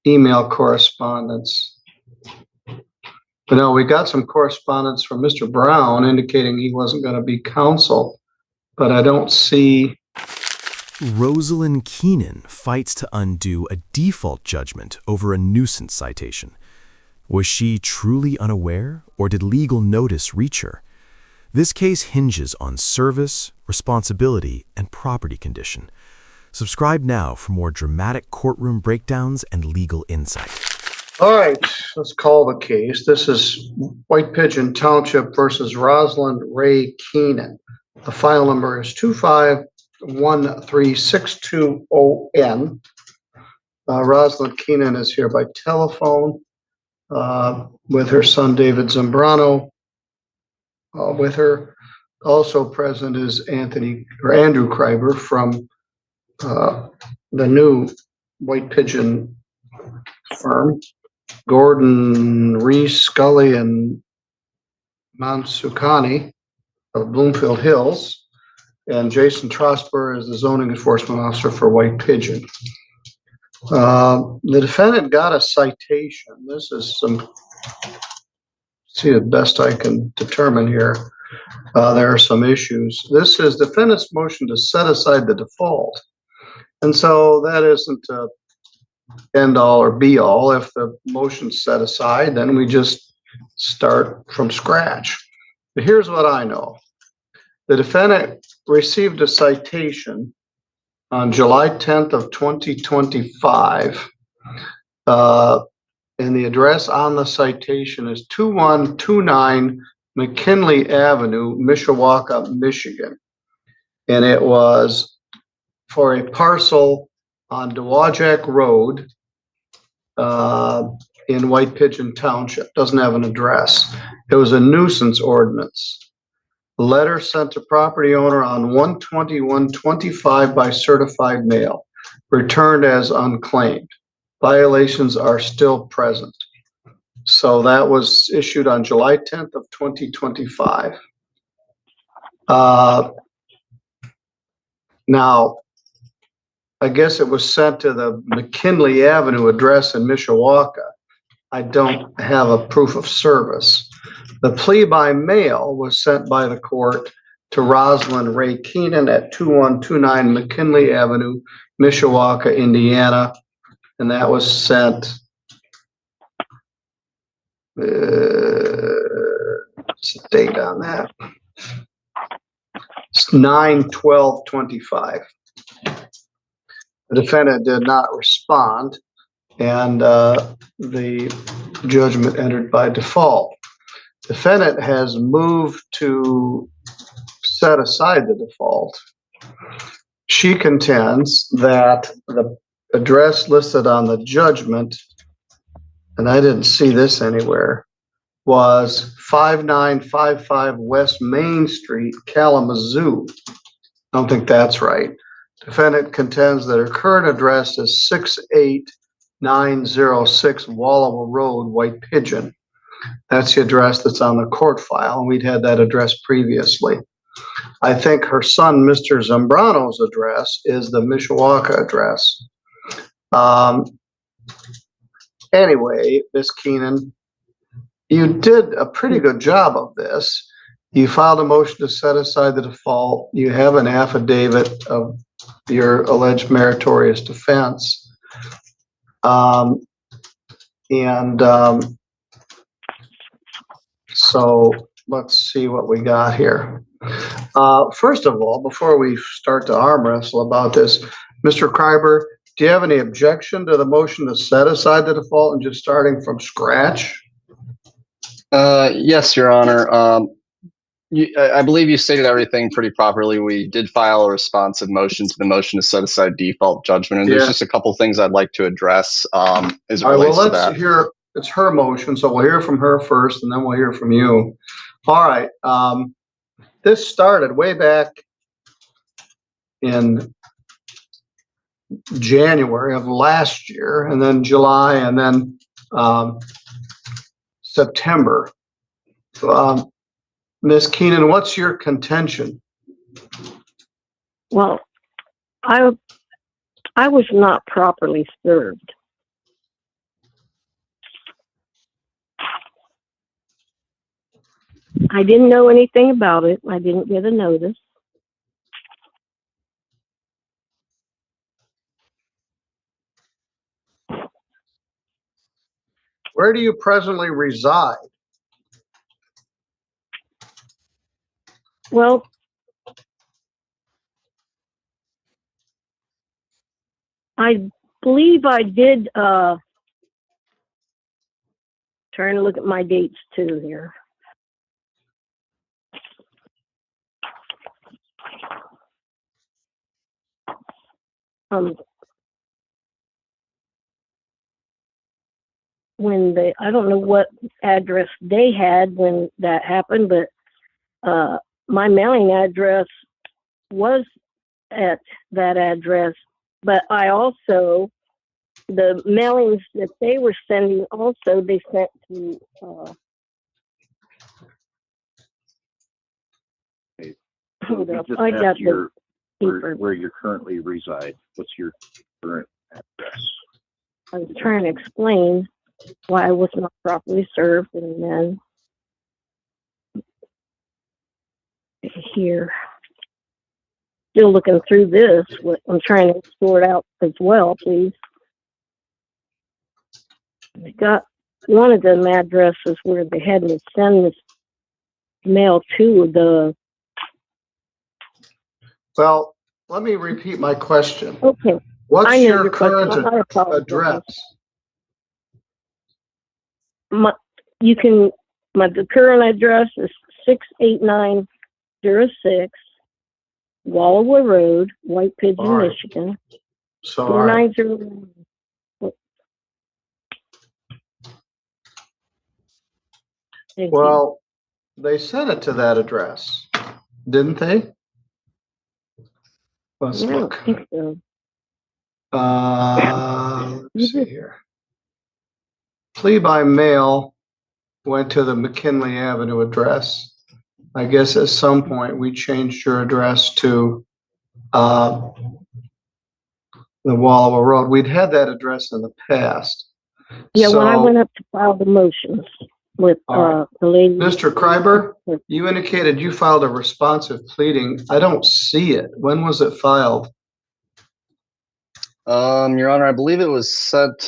email correspondence. But no, we got some correspondence from Mr. Brown indicating he wasn't going to be counsel, but I don't see. Rosalind Keenan fights to undo a default judgment over a nuisance citation. Was she truly unaware, or did legal notice reach her? This case hinges on service, responsibility, and property condition. Subscribe now for more dramatic courtroom breakdowns and legal insight. All right, let's call the case. This is White Pigeon Township versus Rosalind Ray Keenan. The file number is 2513620N. Rosalind Keenan is here by telephone with her son David Zambrano. With her also present is Andrew Kreiber from the new White Pigeon firm. Gordon Reese Scully and Mansukani of Bloomfield Hills, and Jason Trosper is the zoning enforcement officer for White Pigeon. The defendant got a citation. This is see the best I can determine here. There are some issues. This is defendant's motion to set aside the default. And so that isn't a end all or be all. If the motion's set aside, then we just start from scratch. But here's what I know. The defendant received a citation on July 10th of 2025. And the address on the citation is 2129 McKinley Avenue, Mishawaka, Michigan. And it was for a parcel on Dowagiac Road in White Pigeon Township. Doesn't have an address. It was a nuisance ordinance. Letter sent to property owner on 1/21/25 by certified mail. Returned as unclaimed. Violations are still present. So that was issued on July 10th of 2025. Now, I guess it was sent to the McKinley Avenue address in Mishawaka. I don't have a proof of service. The plea by mail was sent by the court to Rosalind Ray Keenan at 2129 McKinley Avenue, Mishawaka, Indiana. And that was sent, what's the date on that? It's 9/12/25. The defendant did not respond, and the judgment entered by default. Defendant has moved to set aside the default. She contends that the address listed on the judgment, and I didn't see this anywhere, was 5955 West Main Street, Kalamazoo. I don't think that's right. Defendant contends that her current address is 68906 Wallowell Road, White Pigeon. That's the address that's on the court file, and we'd had that address previously. I think her son, Mr. Zambrano's address, is the Mishawaka address. Anyway, Ms. Keenan, you did a pretty good job of this. You filed a motion to set aside the default. You have an affidavit of your alleged meritorious defense. So let's see what we got here. First of all, before we start to arm wrestle about this, Mr. Kreiber, do you have any objection to the motion to set aside the default and just starting from scratch? Yes, Your Honor. I believe you stated everything pretty properly. We did file a responsive motion to the motion to set aside default judgment, and there's just a couple things I'd like to address as it relates to that. Hear, it's her motion, so we'll hear from her first, and then we'll hear from you. All right. This started way back in January of last year, and then July, and then September. Ms. Keenan, what's your contention? Well, I was not properly served. I didn't know anything about it. I didn't get a notice. Where do you presently reside? Well, I believe I did, trying to look at my dates too here. When I don't know what address they had when that happened, but my mailing address was at that address. But I also, the mailings that they were sending, also they sent to. Hold up, I got the paper. Where you currently reside. What's your current address? I was trying to explain why I was not properly served, and then here, still looking through this. What I'm trying to sort out as well, please. I got one of them addresses where they had me send this mail to the. Well, let me repeat my question. Okay. What's I know your your question. current I apologize. address? The current address is 68906 Wallowa Road, White Pigeon, All right. Michigan. So, all right. 4901. Thank you. Well, they sent it to that address, didn't they? Let's I look. don't think so. Let's see here. Plea by mail went to the McKinley Avenue address. I guess at some point we changed your address to the Wallowa Road. We'd had that address in the past. Yeah, when I So, went up to file the motions with All the lady. Mr. Kreiber, you indicated you filed a responsive pleading. I don't see it. When was it filed? Your Honor, I believe it was sent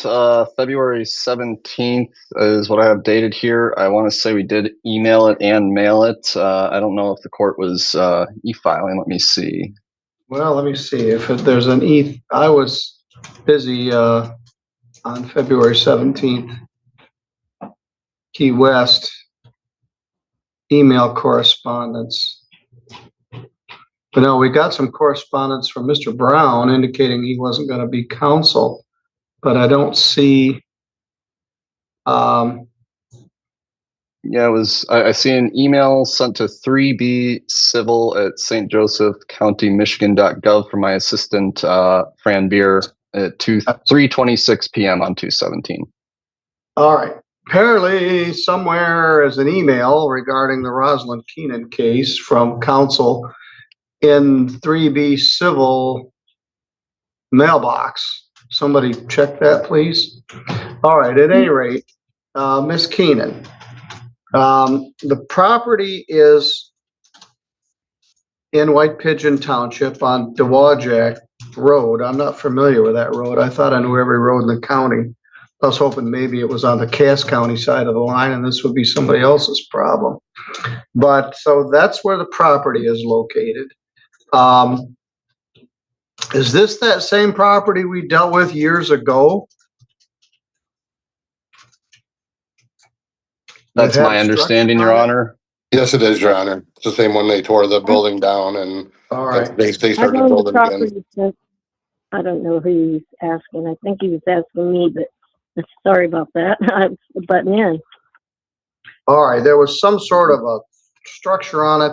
February 17th is what I have dated here. I want to say we did email it and mail it. I don't know if the court was e-filing. Let me see. Well, let me see if there's an I was busy on February 17th. Key West email correspondence. But no, we got some correspondence from Mr. Brown indicating he wasn't going to be counsel, but I don't see. Yeah, it was. I see an email sent to 3bcivil at stjosephcountymichigan.gov from my assistant, Fran Beer, at 3:26 p.m. on 2/17. All right. Apparently, somewhere is an email regarding the Rosalind Keenan case from counsel in 3B civil mailbox. Somebody check that, please. All right. At any rate, Miss Keenan, the property is in White Pigeon Township on Dowagiac Road. I'm not familiar with that road. I thought I knew every road in the county. I was hoping maybe it was on the Cass County side of the line and this would be somebody else's problem. But so that's where the property is located. Is this that same property we dealt with years ago? That's my understanding, Your Honor. Yes, it is, Your Honor. It's the same one they tore the building down and All right. they I started own the building again. property. I don't know who he was asking. I think he was asking me, but sorry about that. I was butting in. All right. There was some sort of a structure on it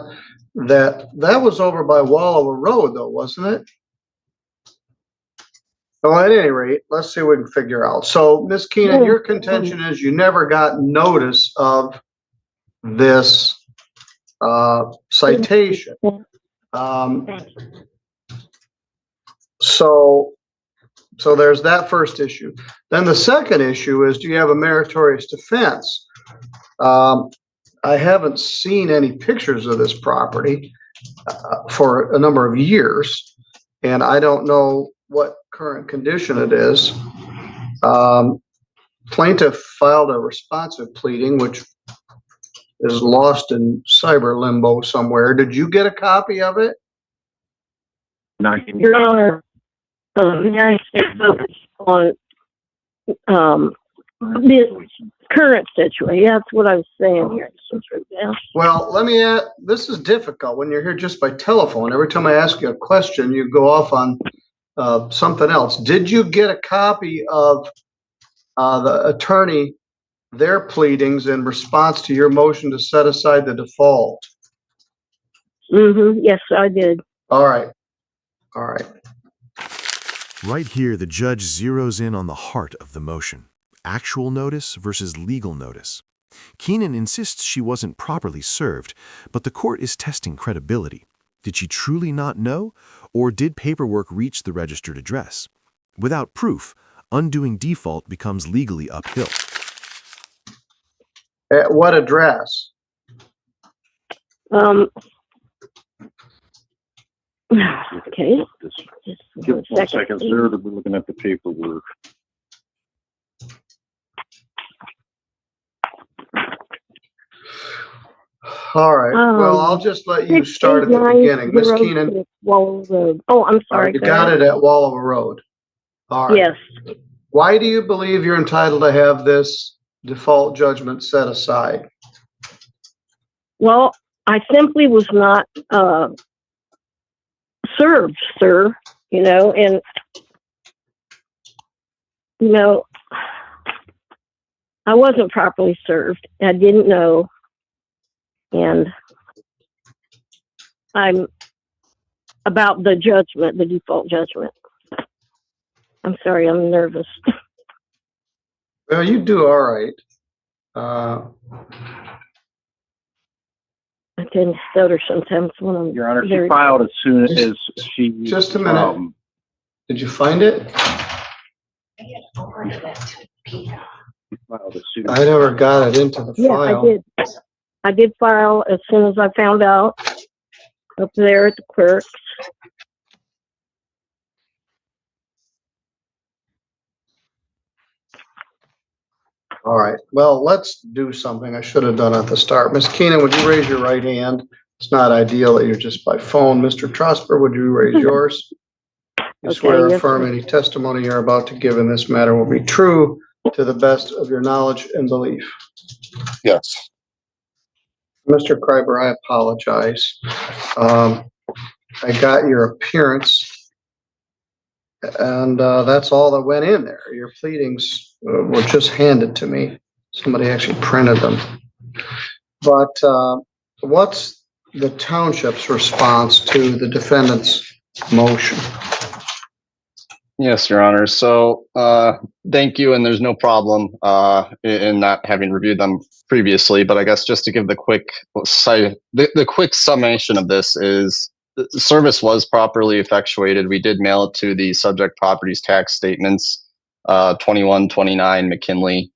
that was over by Wallowa Road though, wasn't it? Well, at any rate, let's see what we can figure out. So, Ms. Keenan, your contention is you never got notice of this citation. So there's that first issue. Then the second issue is, do you have a meritorious defense? I haven't seen any pictures of this property for a number of years, and I don't know what current condition it is. Plaintiff filed a responsive pleading, which is lost in cyber limbo somewhere. Did you get a copy of it? Your Honor, may I say focus on the current situation? That's what I was saying here. Well, let me add, this is difficult when you're here just by telephone. Every time I ask you a question, you go off on something else. Did you get a copy of the attorney, their pleadings in response to your motion to set aside the default? Yes, I did. All right. All right. Right here, the judge zeroes in on the heart of the motion: actual notice versus legal notice. Keenan insists she wasn't properly served, but the court is testing credibility. Did she truly not know, or did paperwork reach the registered address? Without proof, undoing default becomes legally uphill. At what address? Okay. Just Give one 1 second, second, please. sir, to be looking at the paperwork. All right. Well, I'll just let you start at the beginning. Miss Keenan. Wallow Road. Oh, I'm sorry. You got it at Wallowa Road. All right. Yes. Why do you believe you're entitled to have this default judgment set aside? Well, I simply was not served, sir. And I wasn't properly served. I didn't know, and I'm about the judgment, the default judgment. I'm sorry, I'm nervous. Well, you do all right. I tend to stutter sometimes when I'm. Your Honor, she filed as soon as she. Just a minute. Did you find it? She filed as soon I never got it into the Yeah, file. I did. I did file as soon as I found out up there at the clerk's. All right. Well, let's do something I should have done at the start. Miss Keenan, would you raise your right hand? It's not ideal that you're just by phone. Mr. Trosper, would you raise yours? You Okay, swear or yes, affirm sir. any testimony you're about to give in this matter will be true to the best of your knowledge and belief. Yes. Mr. Kreiber, I apologize. I got your appearance, and that's all that went in there. Your pleadings were just handed to me. Somebody actually printed them. But what's the township's response to the defendant's motion? Yes, Your Honor. So thank you, and there's no problem in not having reviewed them previously. But I guess just to give the quick quick summation of this is the service was properly effectuated. We did mail it to the subject properties tax statements, 2129 McKinley.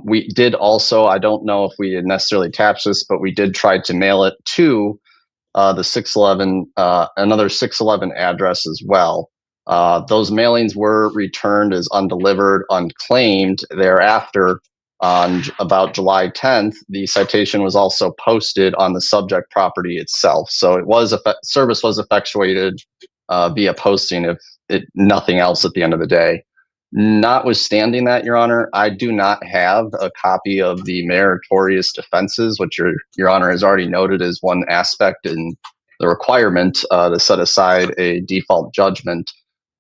We did also, I don't know if we had necessarily attached this, but we did try to mail it to the 611, another 611 address as well. Those mailings were returned as undelivered, unclaimed. Thereafter, on about July 10th, the citation was also posted on the subject property itself. So it was service was effectuated via posting, if nothing else at the end of the day. Notwithstanding that, Your Honor, I do not have a copy of the meritorious defenses, which Your Honor has already noted as one aspect in the requirement to set aside a default judgment.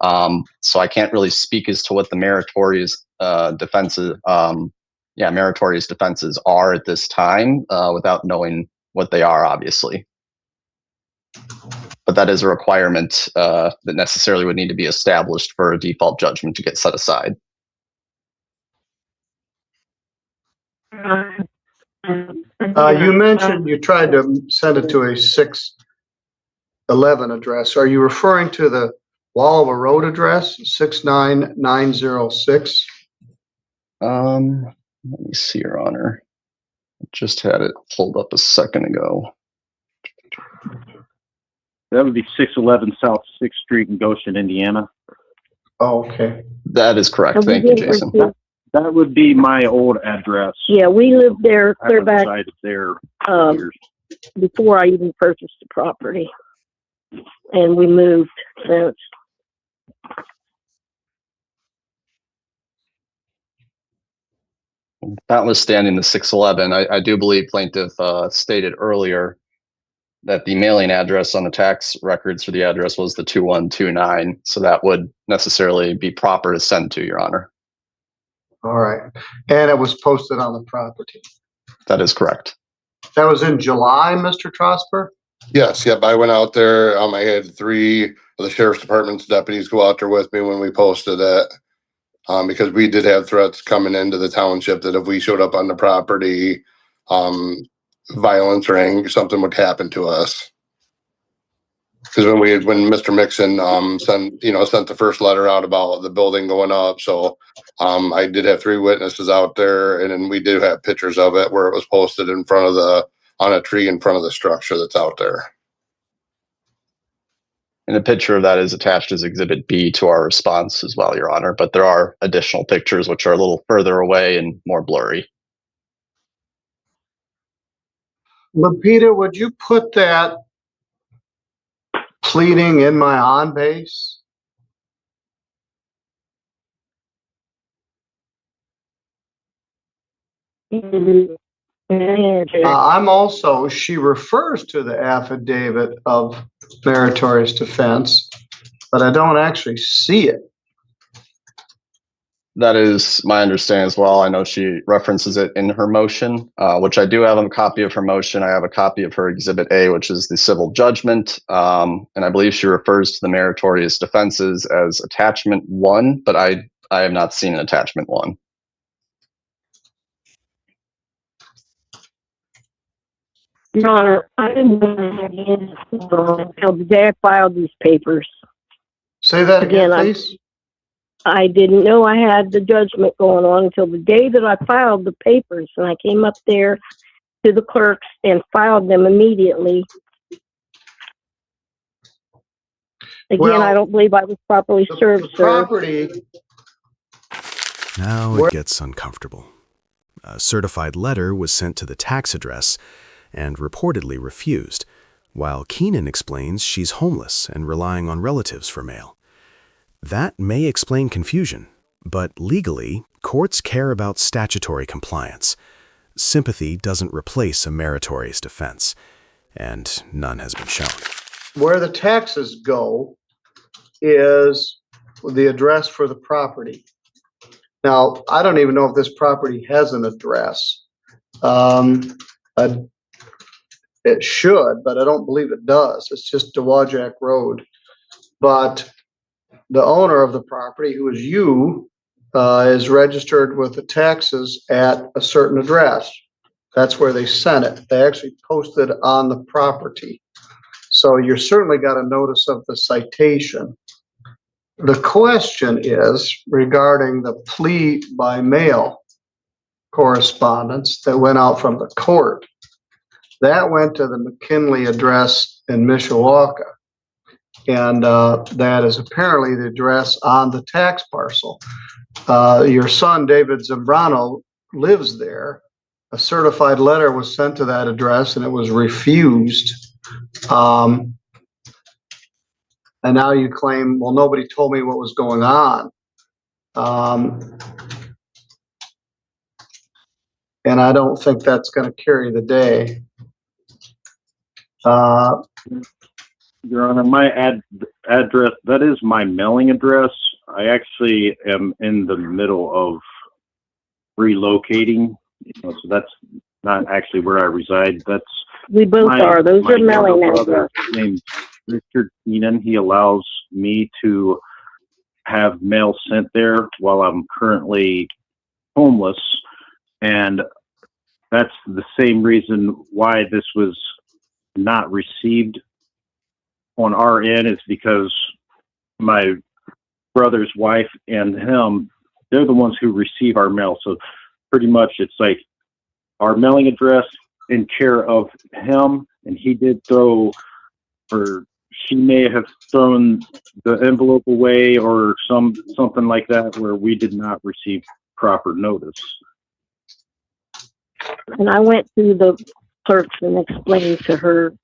So I can't really speak as to what the meritorious defenses, meritorious defenses are at this time without knowing what they are, obviously. But that is a requirement that necessarily would need to be established for a default judgment to get set aside. You mentioned you tried to send it to a 611 address. Are you referring to the Wallowa Road address, 69906? Let me see, Your Honor. Just had it pulled up a second ago. That would be 611 South 6th Street in Goshen, Indiana. Oh, okay. That is correct. And we Thank you, didn't Jason. receive- That would be my old address. Yeah, we lived there I clear back resided there for um, years. before I even purchased the property. And we moved since. Notwithstanding the 611, I do believe plaintiff stated earlier that the mailing address on the tax records for the address was the 2129. So that would necessarily be proper to send to, Your Honor. All right. And it was posted on the property. That is correct. That was in July, Mr. Trosper? Yes, yep, I went out there, I had 3 of the sheriff's department's deputies go out there with me when we posted it. Because we did have threats coming into the township that if we showed up on the property, violence or anger, something would happen to us. Because when Mr. Mixon sent the first letter out about the building going up, so I did have 3 witnesses out there, and then we do have pictures of it where it was posted in front of on a tree in front of the structure that's out there. And a picture of that is attached as Exhibit B to our response as well, Your Honor. But there are additional pictures which are a little further away and more blurry. Lapita, would you put that pleading in my on base? I'm also, she refers to the affidavit of meritorious defense, but I don't actually see it. That is my understanding as well. I know she references it in her motion, which I do have a copy of her motion. I have a copy of her Exhibit A, which is the civil judgment. And I believe she refers to the meritorious defenses as Attachment 1, but I have not seen an Attachment 1. Your Honor, I didn't know I had any until the day I filed these papers. Say that again, Again, please. I didn't know I had the judgment going on until the day that I filed the papers, and I came up there to the clerks and filed them immediately. Again, Well, I don't believe I was properly served, The sir. property, Now it gets uncomfortable. A certified letter was sent to the tax address and reportedly refused, while Keenan explains she's homeless and relying on relatives for mail. That may explain confusion, but legally, courts care about statutory compliance. Sympathy doesn't replace a meritorious defense, and none has been shown. where the taxes go is the address for the property. Now, I don't even know if this property has an address. It should, but I don't believe it does. It's just Dowagiac Road. But the owner of the property, who is you, is registered with the taxes at a certain address. That's where they sent it. They actually posted on the property. So you certainly got a notice of the citation. The question is regarding the plea by mail correspondence that went out from the court. That went to the McKinley address in Mishawaka. And that is apparently the address on the tax parcel. Your son, David Zambrano, lives there. A certified letter was sent to that address and it was refused. And now you claim, well, nobody told me what was going on. And I don't think that's going to carry the day. Your Honor, my address, that is my mailing address. I actually am in the middle of relocating, so that's not actually where I reside. That's We both are. Those are mailing younger addresses. brother named Richard Keenan. He allows me to have mail sent there while I'm currently homeless, and that's the same reason why this was not received on our end, is because my brother's wife and him, they're the ones who receive our mail. So pretty much it's like our mailing address in care of him, and he did throw, or she may have thrown the envelope away or something like that where we did not receive proper notice. And I went to the clerks and explained to her.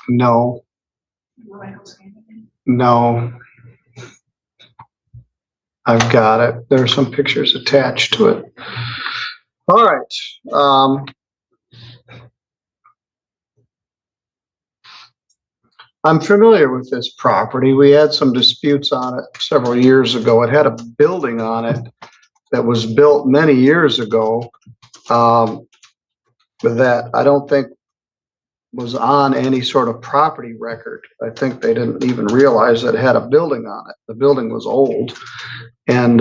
No. No. I've got it. There are some pictures attached to it. All right. I'm familiar with this property. We had some disputes on it several years ago. It had a building on it that was built many years ago, that I don't think was on any sort of property record. I think they didn't even realize that it had a building on it. The building was old, and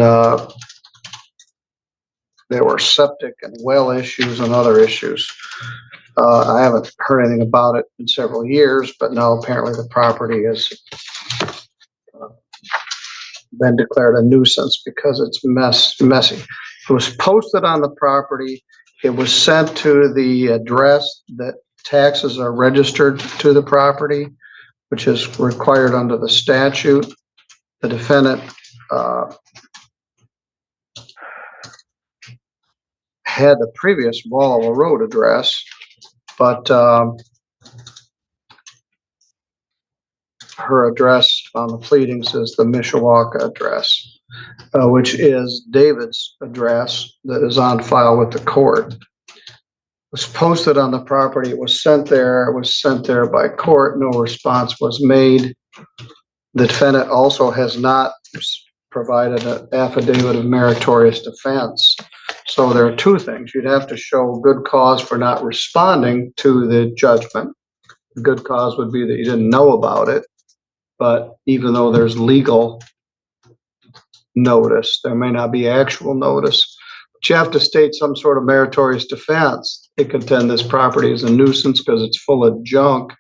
there were septic and well issues and other issues. I haven't heard anything about it in several years, but now apparently the property has been declared a nuisance because it's messy. It was posted on the property. It was sent to the address that taxes are registered to the property, which is required under the statute. The defendant had the previous Wallowa Road address, but her address on the pleadings is the Mishawaka address, which is David's address that is on file with the court. It was posted on the property. It was sent there. It was sent there by court. No response was made. The defendant also has not provided an affidavit of meritorious defense. So there are two things. You'd have to show good cause for not responding to the judgment. The good cause would be that you didn't know about it. But even though there's legal notice, there may not be actual notice. But you have to state some sort of meritorious defense. They contend this property is a nuisance because it's full of junk,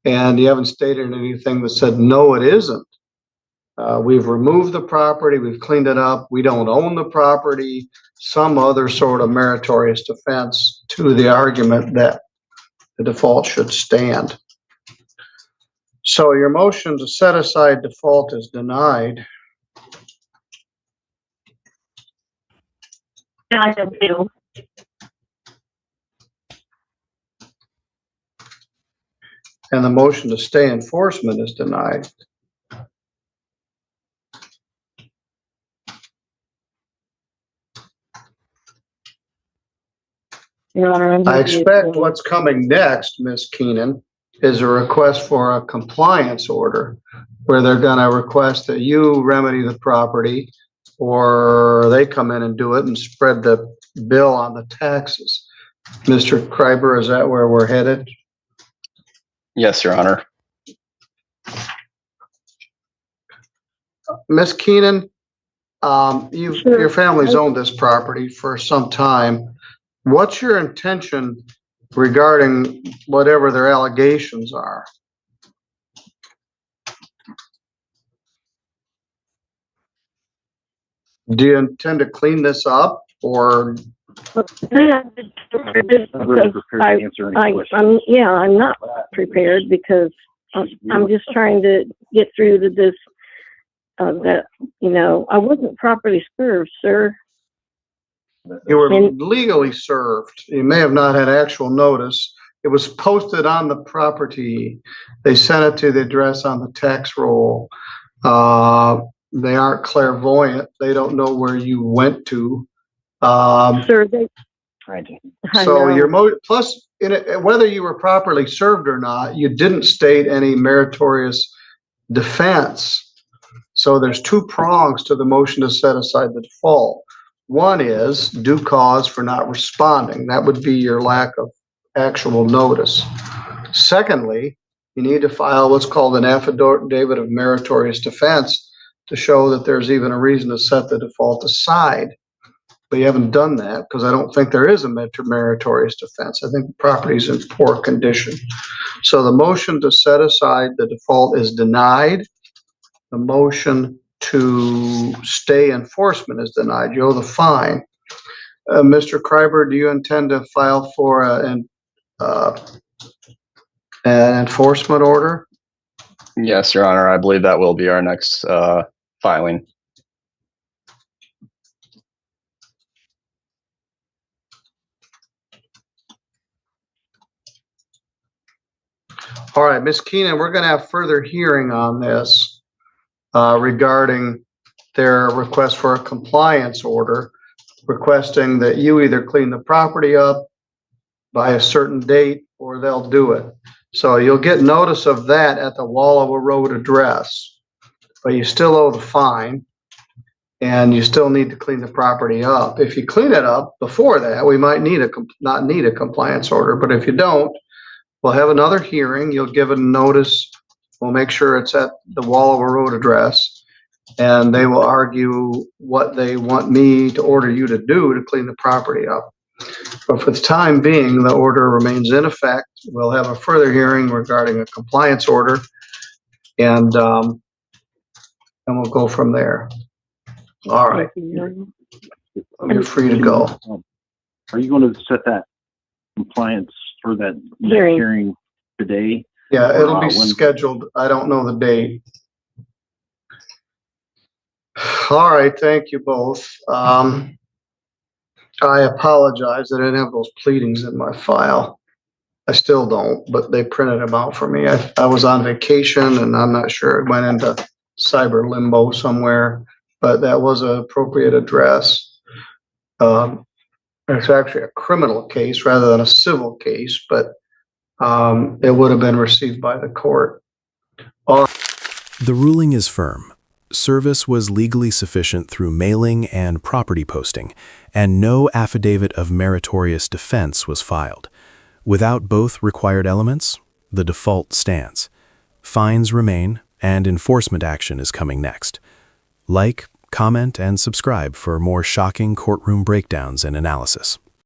and you haven't stated anything that said, no, it isn't. We've removed the property, we've cleaned it up, we don't own the property, some other sort of meritorious defense to the argument that the default should stand. So your motion to set aside default is denied. I do. And the motion to stay enforcement is denied. Your Honor, I expect what's coming next, Ms. Keenan, is a request for a compliance order where they're going to request that you remedy the property, or they come in and do it and spread the bill on the taxes. Mr. Kreiber, is that where we're headed? Yes, Your Honor. Ms. Keenan, your family's owned this property for some time. What's your intention regarding whatever their allegations are? Do you intend to clean this up, or? I'm really prepared to answer any questions. I'm not prepared because I'm just trying to get through to this, that, I wasn't properly served, sir. You were legally served. You may have not had actual notice. It was posted on the property. They sent it to the address on the tax roll. They aren't clairvoyant. They don't know where you went to. Sir, So your plus, whether you were properly served or not, you didn't state any meritorious defense. So there's two prongs to the motion to set aside the default. One is due cause for not responding. That would be your lack of actual notice. Secondly, you need to file what's called an affidavit of meritorious defense to show that there's even a reason to set the default aside. but you haven't done that because I don't think there is a meritorious defense. I think the property's in poor condition. So the motion to set aside the default is denied. The motion to stay enforcement is denied. You owe the fine. Mr. Kreiber, do you intend to file for an enforcement order? Yes, Your Honor. I believe that will be our next filing. All right, Ms. Keenan, we're going to have further hearing on this regarding their request for a compliance order, requesting that you either clean the property up by a certain date or they'll do it. So you'll get notice of that at the Wallowa Road address, but you still owe the fine and you still need to clean the property up. If you clean it up before that, we might not need a compliance order, but if you don't, we'll have another hearing. You'll give a notice. We'll make sure it's at the Wallowa Road address, and they will argue what they want me to order you to do to clean the property up. But for the time being, the order remains in effect. We'll have a further hearing regarding a compliance order, and we'll go from there. All right. You're free to go. Are you going to set that compliance for that next hearing today? Yeah, it'll be scheduled. I don't know the date. All right, thank you both. I apologize that I didn't have those pleadings in my file. I still don't, but they printed them out for me. I was on vacation and I'm not sure, it went into cyber limbo somewhere, but that was an appropriate address. It's actually a criminal case rather than a civil case, but it would have been received by the court. The ruling is firm. Service was legally sufficient through mailing and property posting, and no affidavit of meritorious defense was filed. Without both required elements, the default stands. Fines remain, and enforcement action is coming next. Like, comment, and subscribe for more shocking courtroom breakdowns and analysis.